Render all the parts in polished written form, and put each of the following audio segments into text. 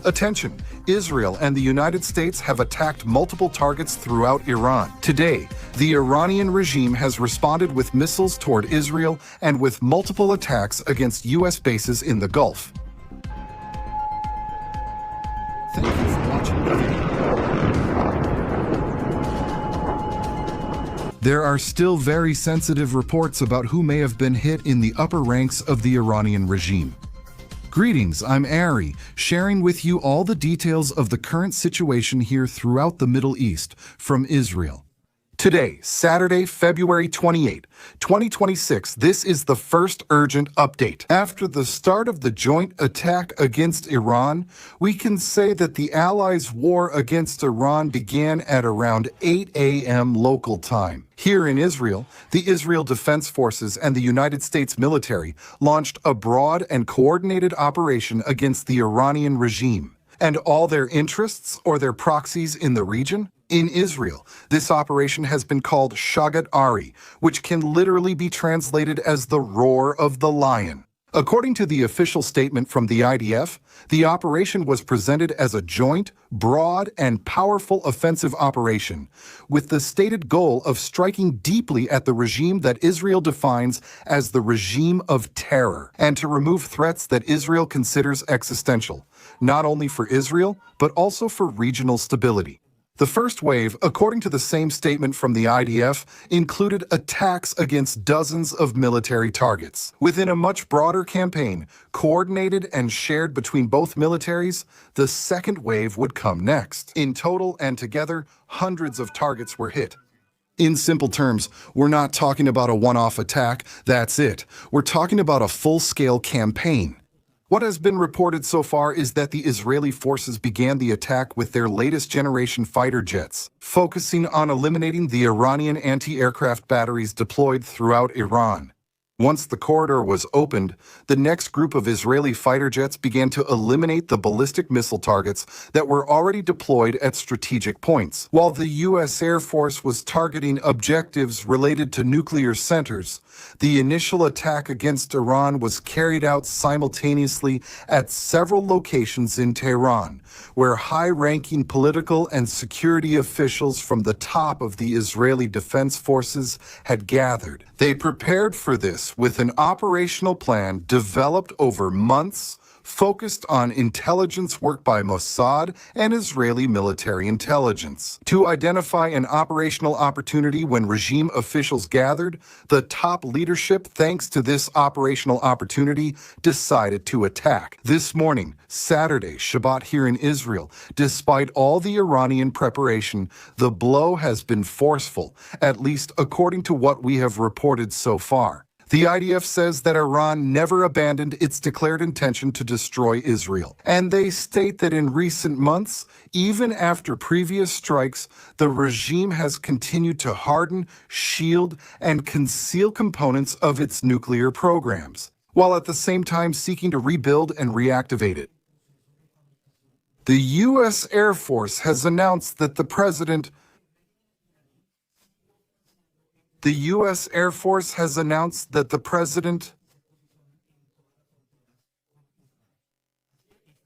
Attention! Israel and the United States have attacked multiple targets throughout Iran. Today, the Iranian regime has responded with missiles toward Israel and with multiple attacks against U.S. bases in the Gulf. Thank you for watching the video. There are still very sensitive reports about who may have been hit in the upper ranks of the Iranian regime. Greetings, I'm Ari, sharing with you all the details of the current situation here throughout the Middle East from Israel. Today, Saturday, February 28, 2026, this is the first urgent update. After the start of the joint attack against Iran, we can say that the Allies' war against Iran began at around 8 a.m. local time. Here in Israel, the Israel Defense Forces and the United States military launched a broad and coordinated operation against the Iranian regime and all their interests or their proxies in the region. In Israel, this operation has been called Shagat, which can literally be translated as the roar of the lion. According to the official statement from the IDF, the operation was presented as a joint, broad, and powerful offensive operation, with the stated goal of striking deeply at the regime that Israel defines as the regime of terror, and to remove threats that Israel considers existential, not only for Israel, but also for regional stability. The first wave, according to the same statement from the IDF, included attacks against dozens of military targets. Within a much broader campaign, coordinated and shared between both militaries, the second wave would come next. In total and together, hundreds of targets were hit. In simple terms, we're not talking about a one-off attack, that's it. We're talking about a full-scale campaign. What has been reported so far is that the Israeli forces began the attack with their latest generation fighter jets, focusing on eliminating the Iranian anti-aircraft batteries deployed throughout Iran. Once the corridor was opened, the next group of Israeli fighter jets began to eliminate the ballistic missile targets that were already deployed at strategic points. While the U.S. Air Force was targeting objectives related to nuclear centers, the initial attack against Iran was carried out simultaneously at several locations in Tehran, where high-ranking political and security officials from the top of the Israeli Defense Forces had gathered. They prepared for this with an operational plan developed over months, focused on intelligence work by Mossad and Israeli military intelligence. To identify an operational opportunity when regime officials gathered, the top leadership, thanks to this operational opportunity, decided to attack. This morning, Saturday, Shagat here in Israel, despite all the Iranian preparation, the blow has been forceful, at least according to what we have reported so far. The IDF says that Iran never abandoned its declared intention to destroy Israel. And they state that in recent months, even after previous strikes, the regime has continued to harden, shield, and conceal components of its nuclear programs, while at the same time seeking to rebuild and reactivate it. The U.S. Air Force has announced that the President The U.S. Air Force has announced that the President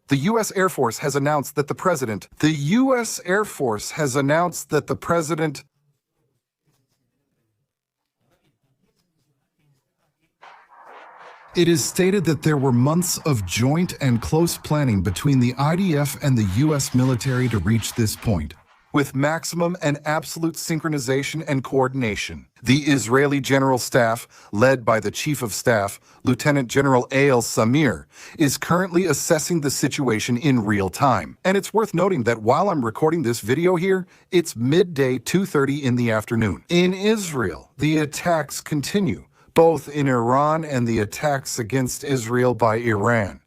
The U.S. Air Force has announced that the President It is stated that there were months of joint and close planning between the IDF and the U.S. military to reach this point, with maximum and absolute synchronization and coordination. The Israeli General Staff, led by the Chief of Staff, Lieutenant General Eyal Samir, is currently assessing the situation in real time. And it's worth noting that while I'm recording this video here, it's midday 2:30 in the afternoon. In Israel, the attacks continue, both in Iran and the attacks against Israel by Iran.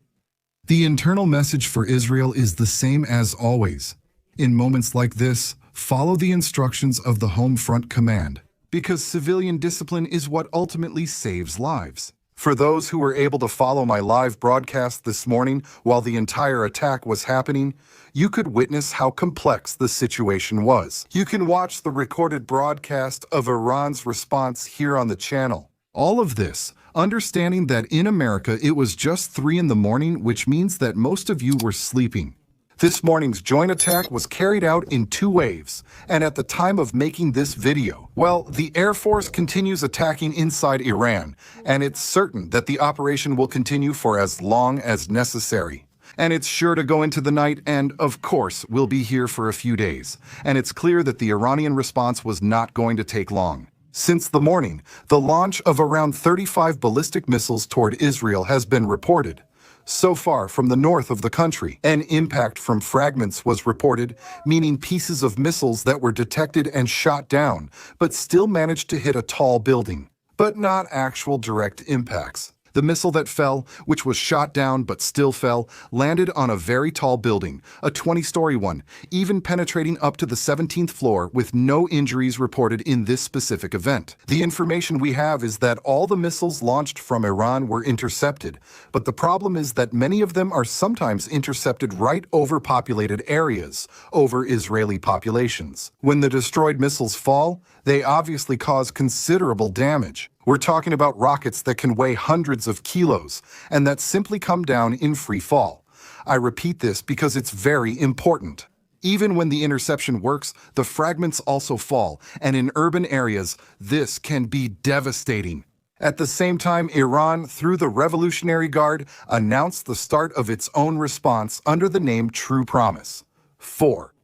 The internal message for Israel is the same as always. In moments like this, follow the instructions of the Home Front Command, because civilian discipline is what ultimately saves lives. For those who were able to follow my live broadcast this morning while the entire attack was happening, you could witness how complex the situation was. You can watch the recorded broadcast of Iran's response here on the channel. All of this, understanding that in America it was just 3 in the morning, which means that most of you were sleeping. This morning's joint attack was carried out in 2 waves, and at the time of making this video, well, the Air Force continues attacking inside Iran, and it's certain that the operation will continue for as long as necessary. And it's sure to go into the night and, of course, will be here for a few days. And it's clear that the Iranian response was not going to take long. Since the morning, the launch of around 35 ballistic missiles toward Israel has been reported. So far, from the north of the country, an impact from fragments was reported, meaning pieces of missiles that were detected and shot down, but still managed to hit a tall building. But not actual direct impacts. The missile that fell, which was shot down but still fell, landed on a very tall building, a 20-story one, even penetrating up to the 17th floor with no injuries reported in this specific event. The information we have is that all the missiles launched from Iran were intercepted, but the problem is that many of them are sometimes intercepted right over populated areas, over Israeli populations. When the destroyed missiles fall, they obviously cause considerable damage. We're talking about rockets that can weigh hundreds of kilos and that simply come down in free fall. I repeat this because it's very important. Even when the interception works, the fragments also fall, and in urban areas, this can be devastating. At the same time, Iran, through the Revolutionary Guard, announced the start of its own response under the name True Promise. 4.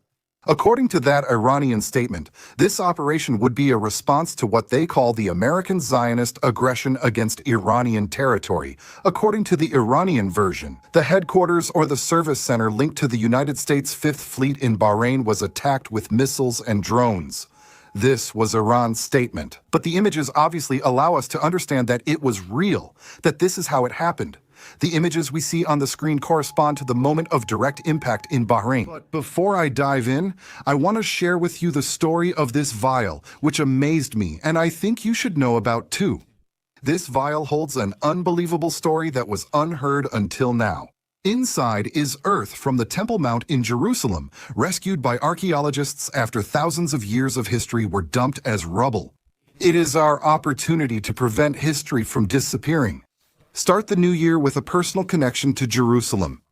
According to that Iranian statement, this operation would be a response to what they call the American Zionist aggression against Iranian territory. According to the Iranian version, the headquarters or the service center linked to the United States Fifth Fleet in Bahrain was attacked with missiles and drones. This was Iran's statement. But the images obviously allow us to understand that it was real, that this is how it happened. The images we see on the screen correspond to the moment of direct impact in Bahrain. But before I dive in, I want to share with you the story of this vial, which amazed me, and I think you should know about too. This vial holds an unbelievable story that was unheard until now. Inside is earth from the Temple Mount in Jerusalem, rescued by archaeologists after thousands of years of history were dumped as rubble. It is our opportunity to prevent history from disappearing. Start the new year with a personal connection to Jerusalem.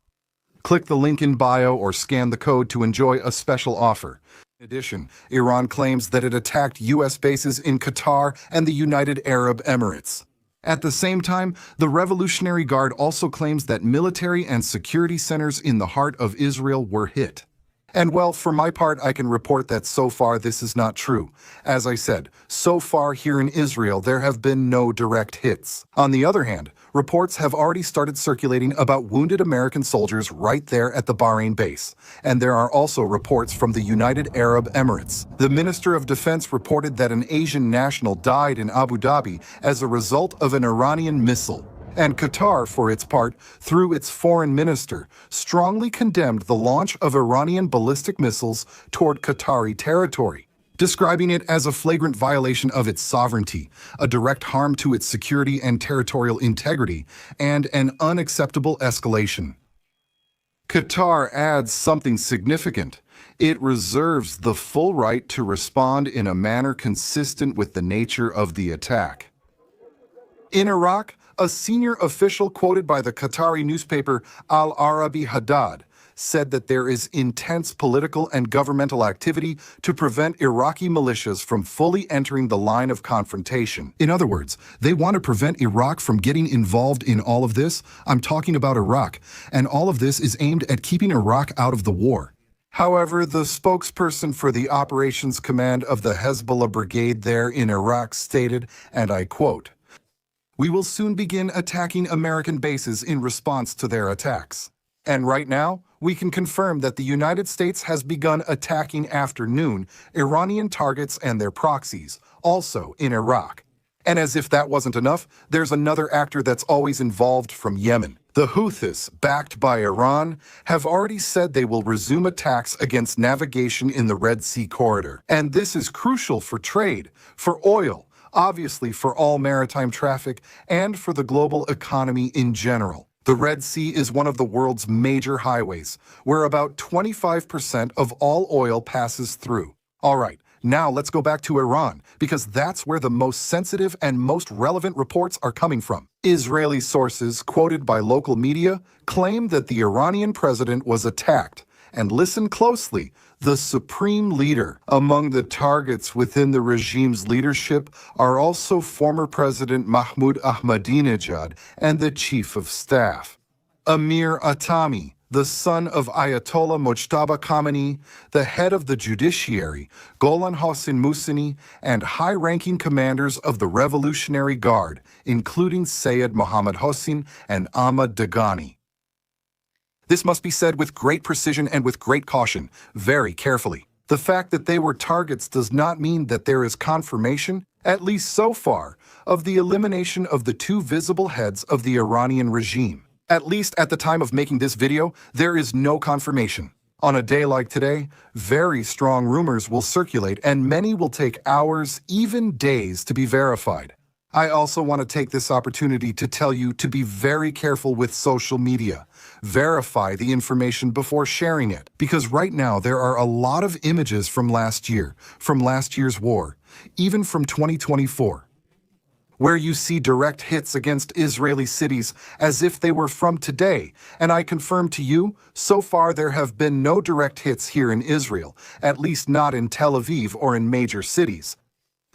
Click the link in bio or scan the code to enjoy a special offer. In addition, Iran claims that it attacked U.S. bases in Qatar and the United Arab Emirates. At the same time, the Revolutionary Guard also claims that military and security centers in the heart of Israel were hit. And well, for my part, I can report that so far this is not true. As I said, so far here in Israel, there have been no direct hits. On the other hand, reports have already started circulating about wounded American soldiers right there at the Bahrain base. And there are also reports from the United Arab Emirates. The Minister of Defense reported that an Asian national died in Abu Dhabi as a result of an Iranian missile. And Qatar, for its part, through its foreign minister, strongly condemned the launch of Iranian ballistic missiles toward Qatari territory, describing it as a flagrant violation of its sovereignty, a direct harm to its security and territorial integrity, and an unacceptable escalation. Qatar adds something significant. It reserves the full right to respond in a manner consistent with the nature of the attack. In Iraq, a senior official quoted by the Qatari newspaper Al Arabi Haddad said that there is intense political and governmental activity to prevent Iraqi militias from fully entering the line of confrontation. In other words, they want to prevent Iraq from getting involved in all of this. I'm talking about Iraq, and all of this is aimed at keeping Iraq out of the war. However, the spokesperson for the operations command of the Hezbollah brigade there in Iraq stated, and I quote, "We will soon begin attacking American bases in response to their attacks. And right now, we can confirm that the United States has begun attacking after noon Iranian targets and their proxies, also in Iraq." And as if that wasn't enough, there's another actor that's always involved from Yemen. The Houthis, backed by Iran, have already said they will resume attacks against navigation in the Red Sea corridor. And this is crucial for trade, for oil, obviously for all maritime traffic, and for the global economy in general. The Red Sea is one of the world's major highways, where about 25% of all oil passes through. All right, now let's go back to Iran, because that's where the most sensitive and most relevant reports are coming from. Israeli sources, quoted by local media, claim that the Iranian president was attacked, And listen closely, the supreme leader. Among the targets within the regime's leadership are also former President Mahmoud Ahmadinejad and the Chief of Staff, Amir Atami, the son of Ayatollah Mojtaba Khamenei, the head of the judiciary, Golan Hossein Musini, and high-ranking commanders of the Revolutionary Guard, including Sayed Mohammad Hossein and Ahmad Dagani. This must be said with great precision and with great caution, very carefully. The fact that they were targets does not mean that there is confirmation, at least so far, of the elimination of the two visible heads of the Iranian regime. At least at the time of making this video, there is no confirmation. On a day like today, very strong rumors will circulate and many will take hours, even days, to be verified. I also want to take this opportunity to tell you to be very careful with social media. Verify the information before sharing it, because right now there are a lot of images from last year's war, even from 2024. Where you see direct hits against Israeli cities as if they were from today, and I confirm to you, so far there have been no direct hits here in Israel, at least not in Tel Aviv or in major cities.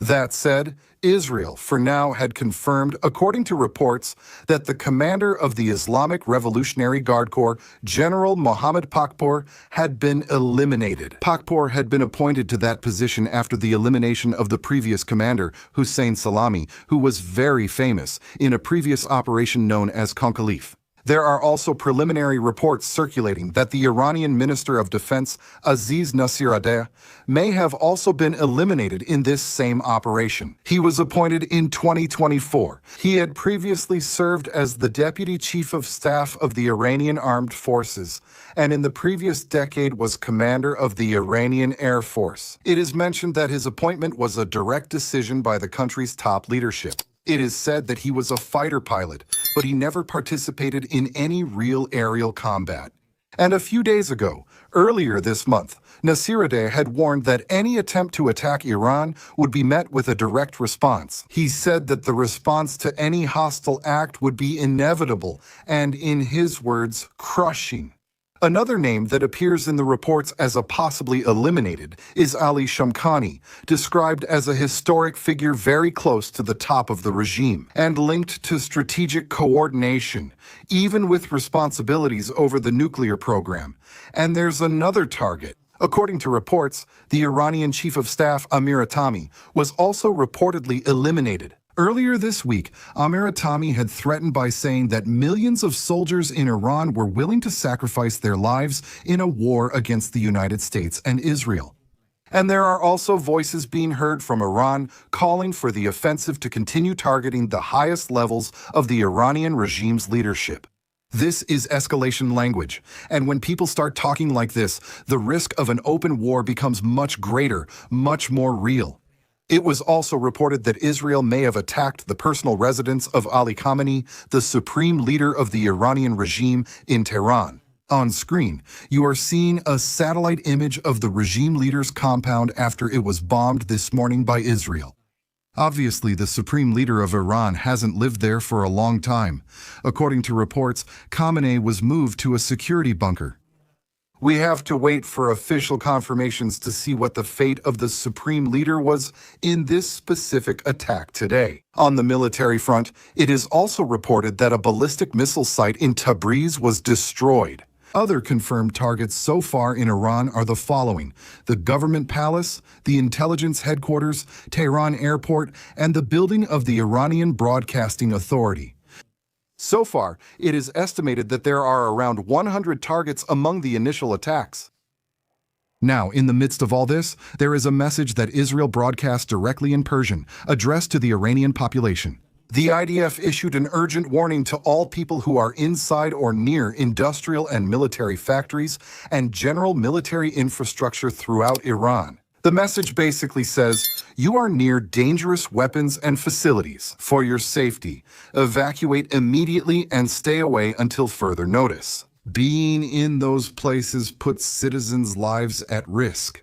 That said, Israel for now had confirmed, according to reports, that the commander of the Islamic Revolutionary Guard Corps, General Mohammad Pakpour, had been eliminated. Pakpour had been appointed to that position after the elimination of the previous commander, Hussein Salami, who was very famous in a previous operation known as Concalif. There are also preliminary reports circulating that the Iranian Minister of Defense, Aziz Nasiradeh, may have also been eliminated in this same operation. He was appointed in 2024. He had previously served as the Deputy Chief of Staff of the Iranian Armed Forces, and in the previous decade was commander of the Iranian Air Force. It is mentioned that his appointment was a direct decision by the country's top leadership. It is said that he was a fighter pilot, but he never participated in any real aerial combat. And a few days ago, earlier this month, Nasiradeh had warned that any attempt to attack Iran would be met with a direct response. He said that the response to any hostile act would be inevitable and, in his words, crushing. Another name that appears in the reports as a possibly eliminated is Ali Shamkhani, described as a historic figure very close to the top of the regime and linked to strategic coordination, even with responsibilities over the nuclear program. And there's another target. According to reports, the Iranian Chief of Staff Amir Atami was also reportedly eliminated. Earlier this week, Amir Atami had threatened by saying that millions of soldiers in Iran were willing to sacrifice their lives in a war against the United States and Israel. And there are also voices being heard from Iran calling for the offensive to continue targeting the highest levels of the Iranian regime's leadership. This is escalation language, and when people start talking like this, the risk of an open war becomes much greater, much more real. It was also reported that Israel may have attacked the personal residence of Ali Khamenei, the supreme leader of the Iranian regime, in Tehran. On screen, you are seeing a satellite image of the regime leader's compound after it was bombed this morning by Israel. Obviously, the supreme leader of Iran hasn't lived there for a long time. According to reports, Khamenei was moved to a security bunker. We have to wait for official confirmations to see what the fate of the supreme leader was in this specific attack today. On the military front, it is also reported that a ballistic missile site in Tabriz was destroyed. Other confirmed targets so far in Iran are the following: the government palace, the intelligence headquarters, Tehran airport, and the building of the Iranian Broadcasting Authority. So far, it is estimated that there are around 100 targets among the initial attacks. Now, in the midst of all this, there is a message that Israel broadcast directly in Persian, addressed to the Iranian population. The IDF issued an urgent warning to all people who are inside or near industrial and military factories and general military infrastructure throughout Iran. The message basically says, you are near dangerous weapons and facilities. For your safety, evacuate immediately and stay away until further notice. Being in those places puts citizens' lives at risk.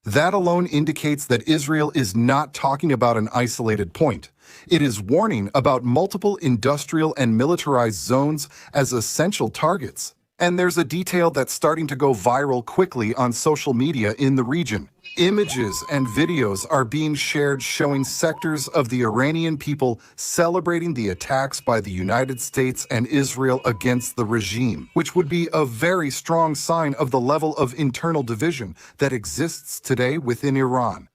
That alone indicates that Israel is not talking about an isolated point. It is warning about multiple industrial and militarized zones as essential targets. And there's a detail that's starting to go viral quickly on social media in the region. Images and videos are being shared showing sectors of the Iranian people celebrating the attacks by the United States and Israel against the regime, which would be a very strong sign of the level of internal division that exists today within Iran.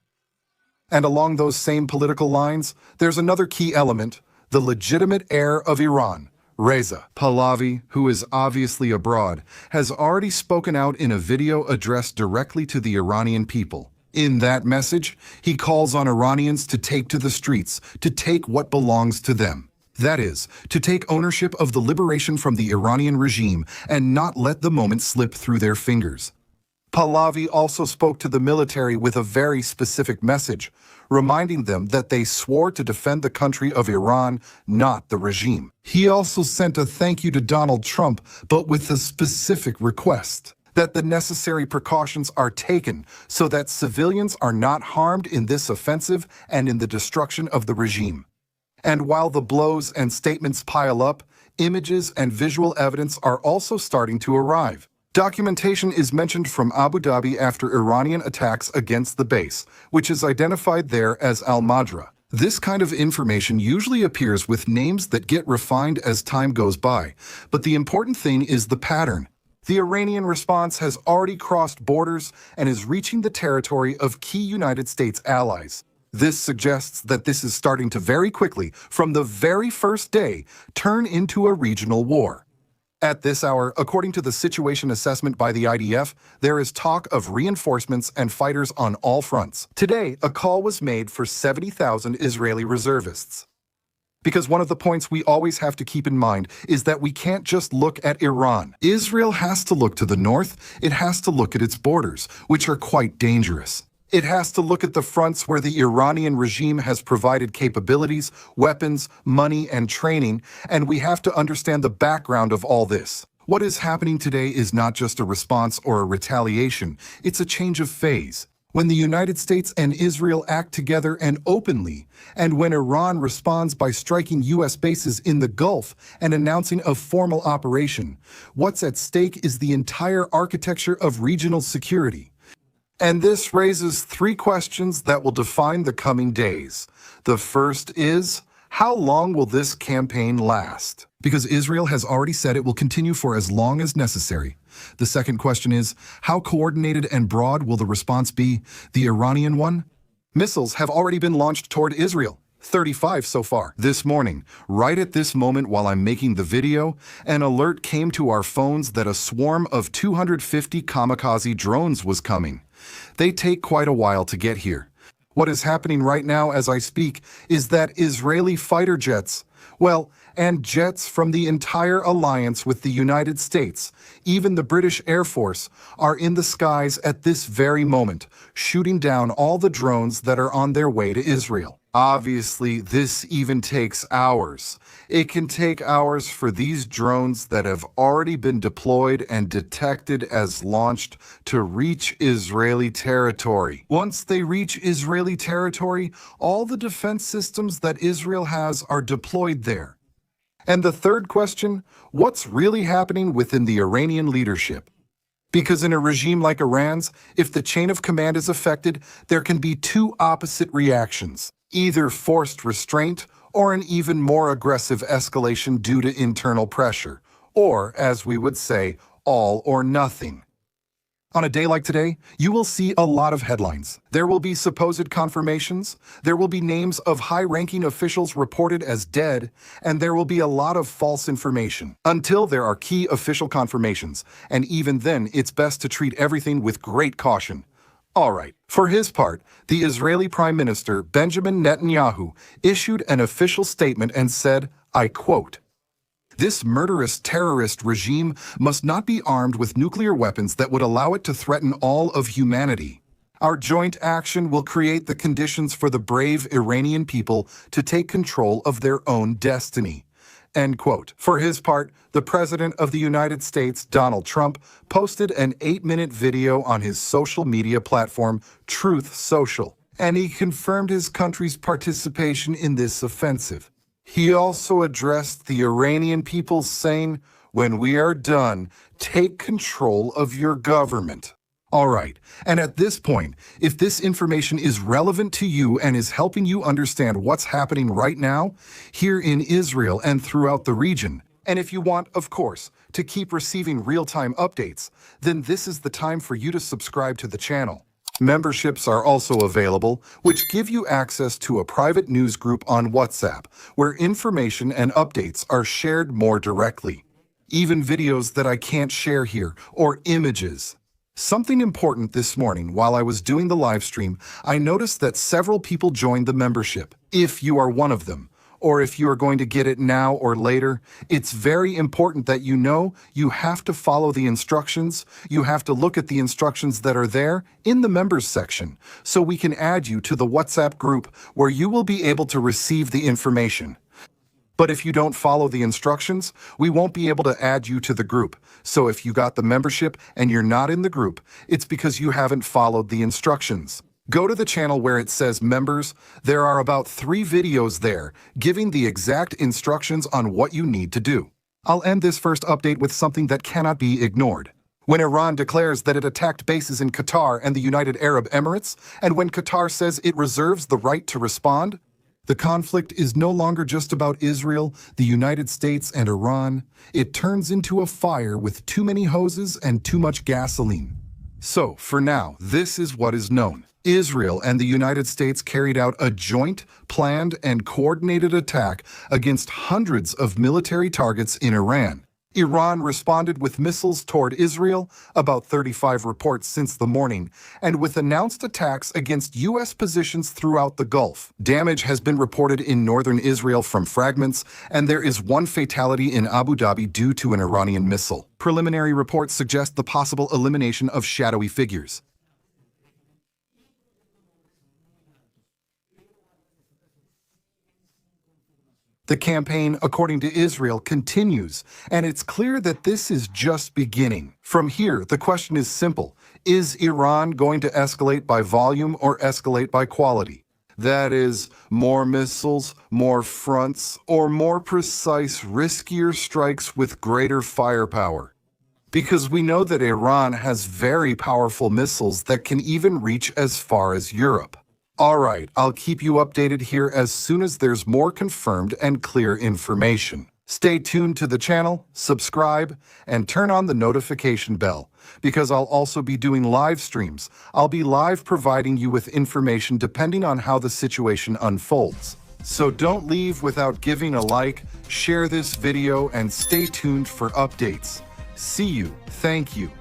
And along those same political lines, there's another key element, the legitimate heir of Iran. Reza Pahlavi, who is obviously abroad, has already spoken out in a video addressed directly to the Iranian people. In that message, he calls on Iranians to take to the streets, to take what belongs to them. That is, to take ownership of the liberation from the Iranian regime and not let the moment slip through their fingers. Pahlavi also spoke to the military with a very specific message, reminding them that they swore to defend the country of Iran, not the regime. He also sent a thank you to Donald Trump, but with a specific request that the necessary precautions are taken so that civilians are not harmed in this offensive and in the destruction of the regime. And while the blows and statements pile up, images and visual evidence are also starting to arrive. Documentation is mentioned from Abu Dhabi after Iranian attacks against the base, which is identified there as Al-Madra. This kind of information usually appears with names that get refined as time goes by, but the important thing is the pattern. The Iranian response has already crossed borders and is reaching the territory of key United States allies. This suggests that this is starting to very quickly, from the very first day, turn into a regional war. At this hour, according to the situation assessment by the IDF, there is talk of reinforcements and fighters on all fronts. Today, a call was made for 70,000 Israeli reservists. Because one of the points we always have to keep in mind is that we can't just look at Iran. Israel has to look to the north, it has to look at its borders, which are quite dangerous. It has to look at the fronts where the Iranian regime has provided capabilities, weapons, money, and training, and we have to understand the background of all this. What is happening today is not just a response or a retaliation, it's a change of phase. When the United States and Israel act together and openly, and when Iran responds by striking U.S. bases in the Gulf and announcing a formal operation, what's at stake is the entire architecture of regional security. And this raises three questions that will define the coming days. The first is, how long will this campaign last? Because Israel has already said it will continue for as long as necessary. The second question is, how coordinated and broad will the response be? The Iranian one? Missiles have already been launched toward Israel. 35 so far. This morning, right at this moment while I'm making the video, an alert came to our phones that a swarm of 250 kamikaze drones was coming. They take quite a while to get here. What is happening right now as I speak is that Israeli fighter jets, and jets from the entire alliance with the United States, even the British Air Force, are in the skies at this very moment, shooting down all the drones that are on their way to Israel. Obviously, this even takes hours. It can take hours for these drones that have already been deployed and detected as launched to reach Israeli territory. Once they reach Israeli territory, all the defense systems that Israel has are deployed there. And the third question, what's really happening within the Iranian leadership? Because in a regime like Iran's, if the chain of command is affected, there can be two opposite reactions. Either forced restraint or an even more aggressive escalation due to internal pressure, or, as we would say, all or nothing. On a day like today, you will see a lot of headlines. There will be supposed confirmations, there will be names of high-ranking officials reported as dead, and there will be a lot of false information. Until there are key official confirmations, and even then it's best to treat everything with great caution. Alright, for his part, the Israeli Prime Minister Benjamin Netanyahu issued an official statement and said, I quote, "This murderous terrorist regime must not be armed with nuclear weapons that would allow it to threaten all of humanity. Our joint action will create the conditions for the brave Iranian people to take control of their own destiny." End quote. For his part, the President of the United States, Donald Trump, posted an 8-minute video on his social media platform, Truth Social, and he confirmed his country's participation in this offensive. He also addressed the Iranian people saying, When we are done, take control of your government. All right, and at this point, if this information is relevant to you and is helping you understand what's happening right now, here in Israel and throughout the region, and if you want, of course, to keep receiving real-time updates, then this is the time for you to subscribe to the channel. Memberships are also available, which give you access to a private news group on WhatsApp, where information and updates are shared more directly. Even videos that I can't share here, or images. Something important this morning while I was doing the live stream, I noticed that several people joined the membership. If you are one of them, or if you are going to get it now or later, it's very important that you have to follow the instructions. You have to look at the instructions that are there in the members section, so we can add you to the WhatsApp group where you will be able to receive the information. But if you don't follow the instructions, we won't be able to add you to the group. So if you got the membership and you're not in the group, it's because you haven't followed the instructions. Go to the channel where it says members. There are about 3 videos there giving the exact instructions on what you need to do. I'll end this first update with something that cannot be ignored. When Iran declares that it attacked bases in Qatar and the United Arab Emirates, and when Qatar says it reserves the right to respond, the conflict is no longer just about Israel, the United States, and Iran. It turns into a fire with too many hoses and too much gasoline. So, for now, this is what is known. Israel and the United States carried out a joint, planned, and coordinated attack against hundreds of military targets in Iran. Iran responded with missiles toward Israel, about 35 reports since the morning, and with announced attacks against U.S. positions throughout the Gulf. Damage has been reported in northern Israel from fragments, and there is 1 fatality in Abu Dhabi due to an Iranian missile. Preliminary reports suggest the possible elimination of shadowy figures. The campaign, according to Israel, continues, and it's clear that this is just beginning. From here, the question is simple. Is Iran going to escalate by volume or escalate by quality? That is, more missiles, more fronts, or more precise, riskier strikes with greater firepower? Because we know that Iran has very powerful missiles that can even reach as far as Europe. All right, I'll keep you updated here as soon as there's more confirmed and clear information. Stay tuned to the channel, subscribe, and turn on the notification bell, because I'll also be doing live streams. I'll be live providing you with information depending on how the situation unfolds. So don't leave without giving a like, share this video, and stay tuned for updates. See you. Thank you.